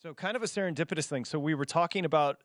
So kind of a serendipitous thing. So we were talking about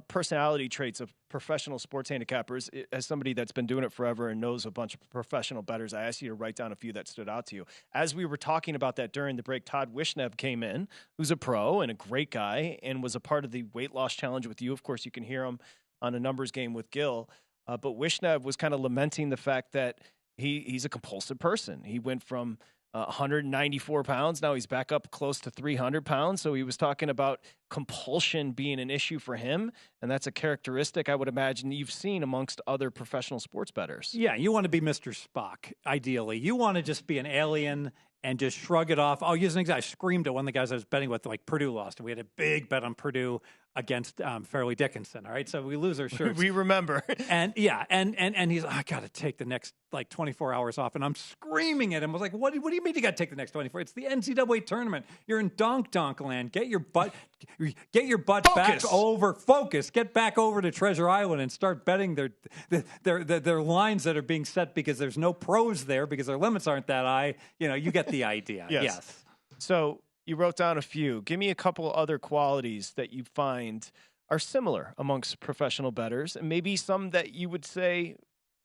personality traits of professional sports handicappers. As somebody that's been doing it forever and knows a bunch of professional bettors, I asked you to write down a few that stood out to you. As we were talking about that during the break, Todd Wishnev came in, who's a pro and a great guy and was a part of the weight loss challenge with you. Of course, you can hear him on a numbers game with Gil. But Wishnev was kind of lamenting the fact that he's a compulsive person. He went from 194 pounds. Now he's back up close to 300 pounds. So he was talking about compulsion being an issue for him. And that's a characteristic I would imagine you've seen amongst other professional sports bettors. Yeah, you want to be Mr. Spock, ideally. You want to just be an alien and just shrug it off. I'll use an example. I screamed at one of the guys I was betting with, like Purdue lost. And we had a big bet on Purdue against Fairleigh Dickinson. All right. So we lose our shirts. We remember. And yeah. And he's, I got to take the next 24 hours off. And I'm screaming at him. I was like, what do you mean you got to take the next 24? It's the NCAA tournament. You're in donk land. Get your butt Focus. back over. Focus. Get back over to Treasure Island and start betting their lines that are being set because there's no pros there because their limits aren't that high. You get the idea. Yes. So you wrote down a few. Give me a couple other qualities that you find are similar amongst professional bettors, and maybe some that you would say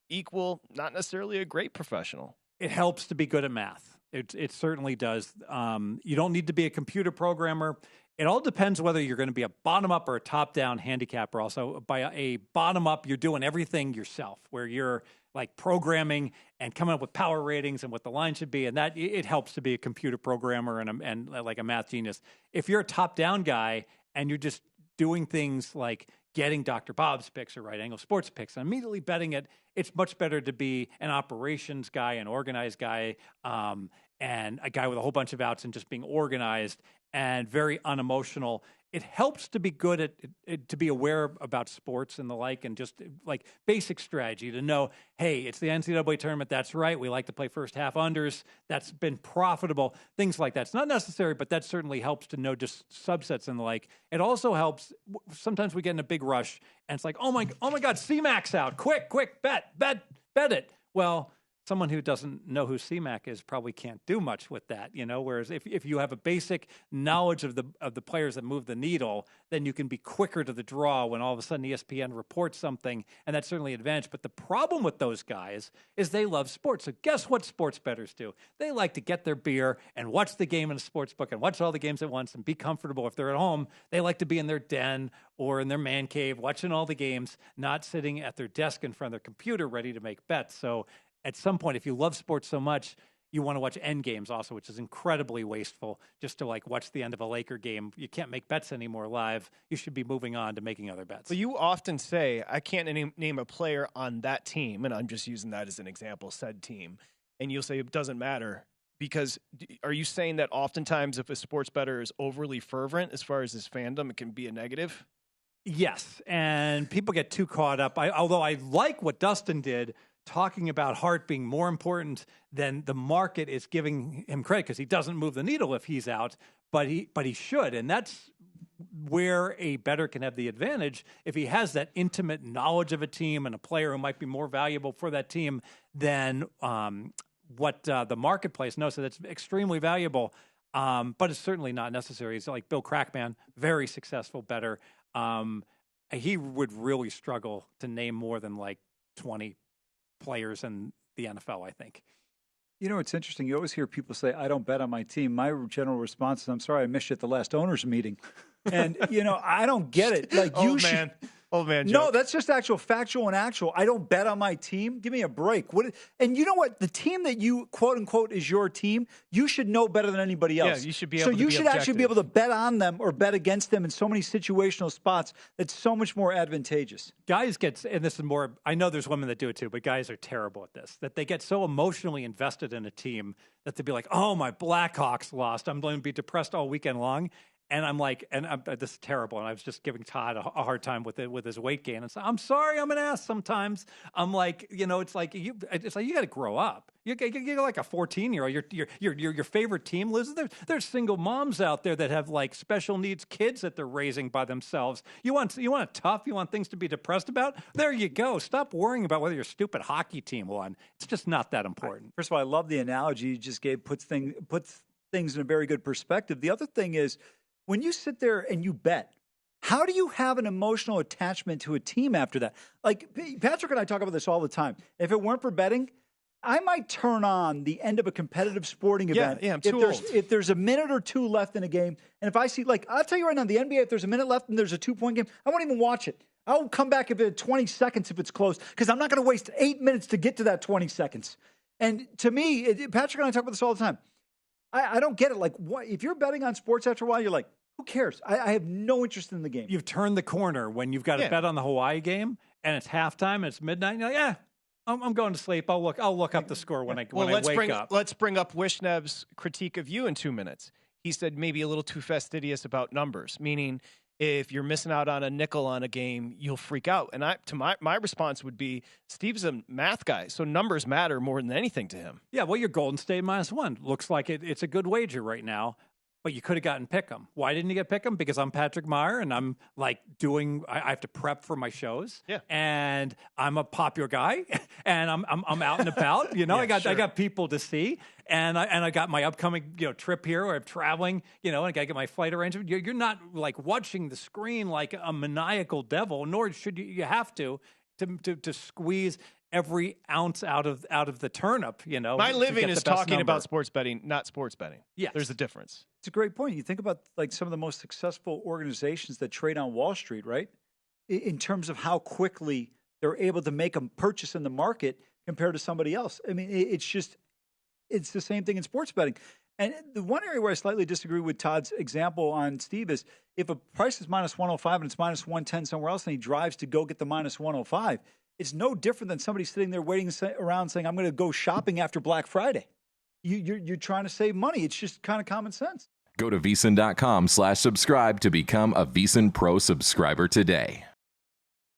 equal not necessarily a great professional. It helps to be good at math. It certainly does. You don't need to be a computer programmer. It all depends whether you're going to be a bottom-up or a top-down handicapper. Also, by a bottom-up, you're doing everything yourself, where you're like programming and coming up with power ratings and what the line should be, and that it helps to be a computer programmer and like a math genius. If you're a top-down guy and you're just doing things like getting Dr. Bob's picks or Right Angle Sports picks and immediately betting it, it's much better to be an operations guy, an organized guy, and a guy with a whole bunch of outs and just being organized and very unemotional. It helps to be good at to be aware about sports and the like, and just like basic strategy to know, hey, it's the NCAA tournament. That's right. We like to play first half unders. That's been profitable. Things like that. It's not necessary, but that certainly helps to know just subsets and the like. It also helps. Sometimes we get in a big rush and it's like, oh my God, C-Mac's out. Quick, bet it. Well, someone who doesn't know who C-Mac is probably can't do much with that, whereas if you have a basic knowledge of the players that move the needle, then you can be quicker to the draw when all of a sudden ESPN reports something, and that's certainly an advantage. But the problem with those guys is they love sports. So guess what sports bettors do? They like to get their beer and watch the game in a sports book and watch all the games at once and be comfortable. If they're at home, they like to be in their den or in their man cave watching all the games, not sitting at their desk in front of their computer ready to make bets. So at some point, if you love sports so much, you want to watch end games also, which is incredibly wasteful just to like watch the end of a Laker game. You can't make bets anymore live. You should be moving on to making other bets. But you often say, I can't name a player on that team, and I'm just using that as an example, said team, and you'll say it doesn't matter. Because are you saying that oftentimes if a sports bettor is overly fervent as far as his fandom, it can be a negative? Yes, and people get too caught up. Although I like what Dustin did, talking about heart being more important than the market is giving him credit, because he doesn't move the needle if he's out, but he should. And that's where a bettor can have the advantage if he has that intimate knowledge of a team and a player who might be more valuable for that team than what the marketplace knows. So that's extremely valuable, but it's certainly not necessary. It's like Bill Crackman, very successful bettor. He would really struggle to name more than like 20 players in the NFL, I think. It's interesting. You always hear people say, I don't bet on my team. My general response is, I'm sorry, I missed you at the last owners meeting. And, I don't get it. Like, Old man joke. No, that's just factual and actual. I don't bet on my team. Give me a break. And you know what? The team that you, quote unquote, is your team, you should know better than anybody else. Yeah, you should be able to be So you should actually be able to bet on them or bet against them in so many situational spots that's so much more advantageous. Guys get, and this is more, I know there's women that do it too, but guys are terrible at this, that they get so emotionally invested in a team that they'd be like, oh, my Blackhawks lost. I'm going to be depressed all weekend long. And I'm like, this is terrible. And I was just giving Todd a hard time with his weight gain. And so, I'm sorry, I'm an ass sometimes. I'm like, it's like you got to grow up. You're like a 14-year-old. Your favorite team loses. There's single moms out there that have like special needs kids that they're raising by themselves. You want it tough. You want things to be depressed about. There you go. Stop worrying about whether your stupid hockey team won. It's just not that important. First of all, I love the analogy you just gave. Puts things in a very good perspective. The other thing is, when you sit there and you bet, how do you have an emotional attachment to a team after that? Like Patrick and I talk about this all the time. If it weren't for betting, I might turn on the end of a competitive sporting event I'm too old. if there's a minute or two left in a game. And if I see, like, I'll tell you right now, the NBA, if there's a minute left and there's a 2-point game, I won't even watch it. I'll come back if it's 20 seconds if it's close, because I'm not going to waste 8 minutes to get to that 20 seconds. And to me, Patrick and I talk about this all the time. I don't get it. Like, what, if you're betting on sports after a while, you're like, who cares? I have no interest in the game. You've turned the corner when you've got to bet on the Hawaii game and it's halftime and it's midnight. And you're like, I'm going to sleep. I'll look up the score when I wake up. Let's bring up Wishnev's critique of you in 2 minutes. He said maybe a little too fastidious about numbers, meaning if you're missing out on a nickel on a game, you'll freak out. And my response would be, Steve's a math guy, so numbers matter more than anything to him. Yeah, well, your Golden State -1 looks like it's a good wager right now. But you could have gotten Pick'em. Why didn't you get Pick'em? Because I'm Patrick Meagher and I'm like I have to prep for my shows. Yeah. And I'm a popular guy and I'm out and about. You know, I got people to see. And I got my upcoming trip here where I'm traveling, and I gotta get my flight arrangement. You're not like watching the screen like a maniacal devil, nor should you have to squeeze every ounce out of the turnip, My living is talking about sports betting, not sports betting. Yeah, there's a difference. It's a great point. You think about like some of the most successful organizations that trade on Wall Street, right? In terms of how quickly they're able to make a purchase in the market compared to somebody else. I mean, it's the same thing in sports betting. And the one area where I slightly disagree with Todd's example on Steve is if a price is -105 and it's -110 somewhere else and he drives to go get the -105, it's no different than somebody sitting there waiting around saying, I'm going to go shopping after Black Friday. You're trying to save money. It's just kind of common sense. Go to VSiN.com/subscribe to become a VSiN Pro subscriber today.